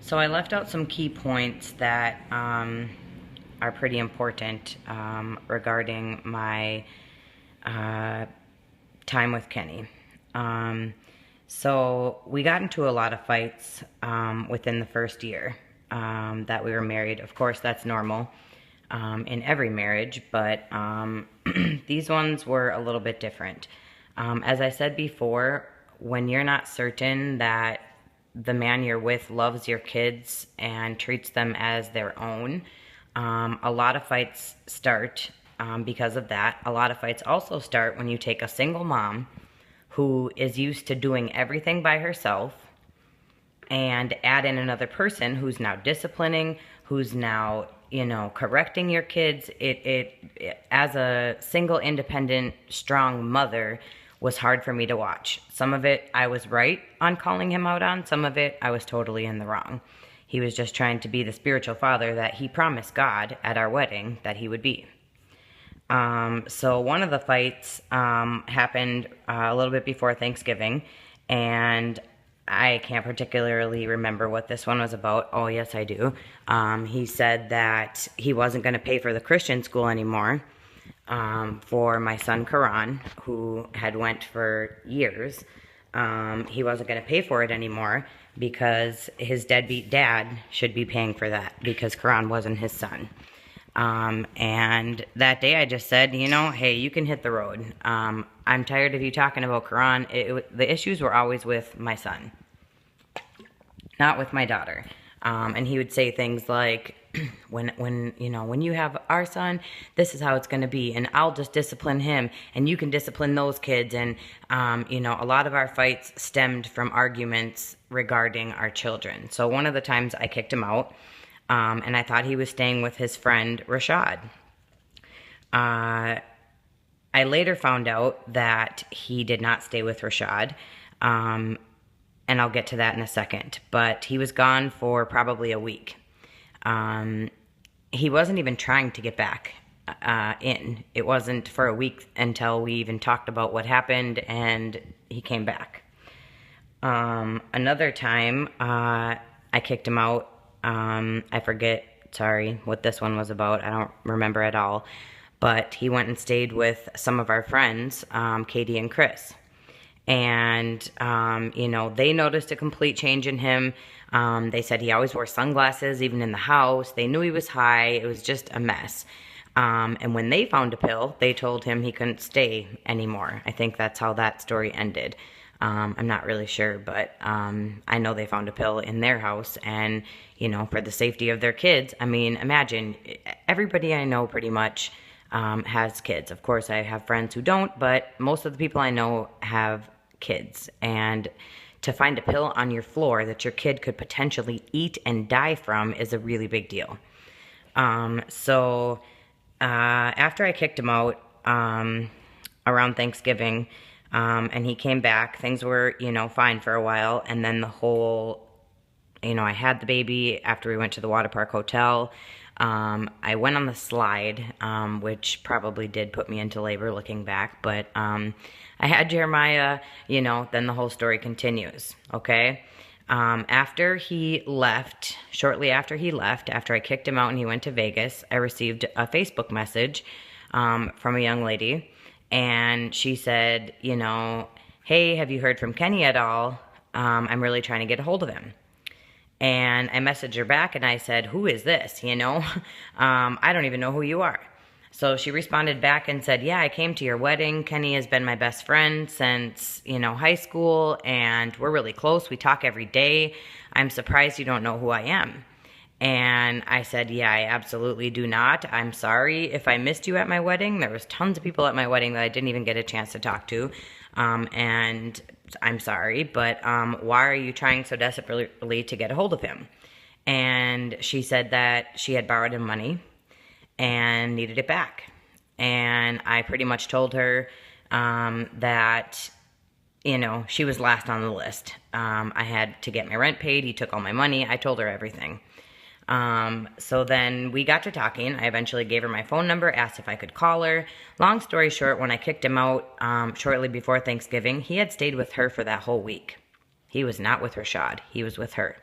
So I left out some key points that are pretty important regarding my uh, time with Kenny. So we got into a lot of fights within the first year that we were married. Of course, that's normal in every marriage, but these ones were a little bit different. As I said before, when you're not certain that the man you're with loves your kids and treats them as their own, a lot of fights start because of that. A lot of fights also start when you take a single mom who is used to doing everything by herself and add in another person who's now disciplining, who's now, correcting your kids. It as a single, independent, strong mother was hard for me to watch. Some of it I was right on calling him out on. Some of it I was totally in the wrong. He was just trying to be the spiritual father that he promised God at our wedding that he would be. So one of the fights happened a little bit before Thanksgiving, and I can't particularly remember what this one was about. Oh, yes, I do. He said that he wasn't going to pay for the Christian school anymore for my son, Karan, who had went for years. He wasn't going to pay for it anymore because his deadbeat dad should be paying for that because Karan wasn't his son. And that day I just said, hey, you can hit the road. I'm tired of you talking about Karan. The issues were always with my son, not with my daughter. And he would say things like, when you have our son, this is how it's going to be, and I'll just discipline him, and you can discipline those kids. And, a lot of our fights stemmed from arguments regarding our children. So one of the times I kicked him out, and I thought he was staying with his friend, Rashad. I later found out that he did not stay with Rashad, and I'll get to that in a second. But he was gone for probably a week. He wasn't even trying to get back in. It wasn't for a week until we even talked about what happened, and he came back. Another time, I kicked him out. I forget, what this one was about. I don't remember at all. But he went and stayed with some of our friends, Katie and Chris. And, they noticed a complete change in him. They said he always wore sunglasses, even in the house. They knew he was high. It was just a mess. And when they found a pill, they told him he couldn't stay anymore. I think that's how that story ended. I'm not really sure, but I know they found a pill in their house, and, for the safety of their kids. I mean, imagine, everybody I know pretty much has kids. Of course, I have friends who don't, but most of the people I know have kids. And to find a pill on your floor that your kid could potentially eat and die from is a really big deal. So after I kicked him out around Thanksgiving, and he came back, things were, fine for a while. And then the whole, I had the baby after we went to the water park hotel. I went on the slide, which probably did put me into labor looking back, but I had Jeremiah, then the whole story continues, okay? After he left, shortly after he left, after I kicked him out and he went to Vegas, I received a Facebook message from a young lady, and she said, hey, have you heard from Kenny at all? I'm really trying to get a hold of him. And I messaged her back and I said, who is this? I don't even know who you are. So she responded back and said, yeah, I came to your wedding. Kenny has been my best friend since, high school, and we're really close. We talk every day. I'm surprised you don't know who I am. And I said, yeah, I absolutely do not. I'm sorry if I missed you at my wedding. There was tons of people at my wedding that I didn't even get a chance to talk to. And I'm sorry, but why are you trying so desperately to get a hold of him? And she said that she had borrowed him money and needed it back. And I pretty much told her that, she was last on the list. I had to get my rent paid. He took all my money. I told her everything. So then we got to talking. I eventually gave her my phone number, asked if I could call her. Long story short, when I kicked him out shortly before Thanksgiving, he had stayed with her for that whole week. He was not with Rashad. He was with her.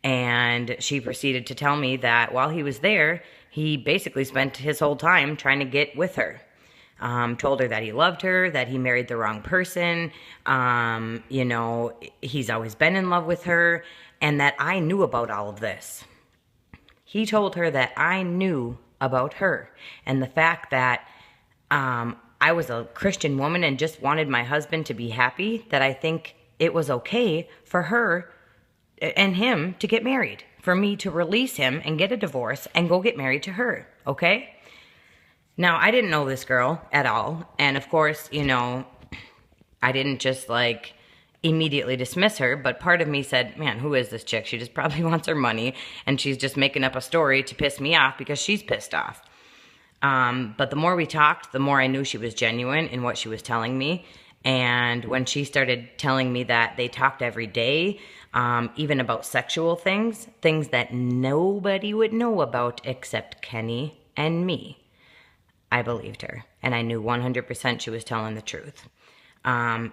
And she proceeded to tell me that while he was there, he basically spent his whole time trying to get with her. Told her that he loved her, that he married the wrong person, you know, he's always been in love with her, and that I knew about all of this. He told her that I knew about her, and the fact that I was a Christian woman and just wanted my husband to be happy, that I think it was okay for her and him to get married, for me to release him and get a divorce and go get married to her, okay? Now, I didn't know this girl at all, and of course, you know, I didn't just, like, immediately dismiss her, but part of me said, man, who is this chick? She just probably wants her money, and she's just making up a story to piss me off because she's pissed off. But the more we talked, the more I knew she was genuine in what she was telling me, and when she started telling me that they talked every day, even about sexual things that nobody would know about except Kenny and me, I believed her, and I knew 100% she was telling the truth.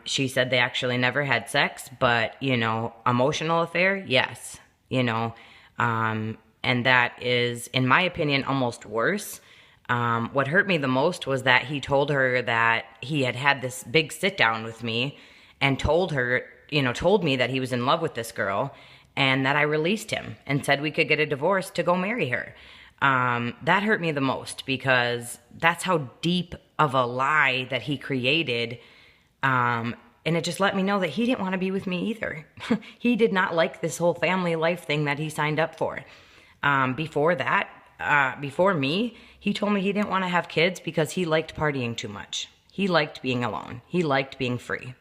She said they actually never had sex, but, you know, emotional affair, yes, you know, and that is, in my opinion, almost worse. What hurt me the most was that he told her that he had had this big sit down with me and told her, you know, told me that he was in love with this girl and that I released him and said we could get a divorce to go marry her. That hurt me the most because that's how deep of a lie that he created. And it just let me know that he didn't want to be with me either. He did not like this whole family life thing that he signed up for. Before me, he told me he didn't want to have kids because he liked partying too much. He liked being alone. He liked being free.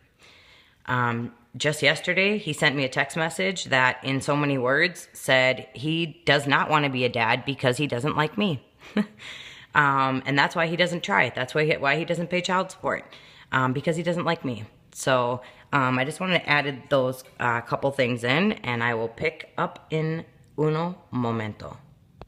Just yesterday, he sent me a text message that, in so many words, said he does not want to be a dad because he doesn't like me. And that's why he doesn't try. That's why he doesn't pay child support, because he doesn't like me. So I just wanted to add those couple things in, and I will pick up in uno momento.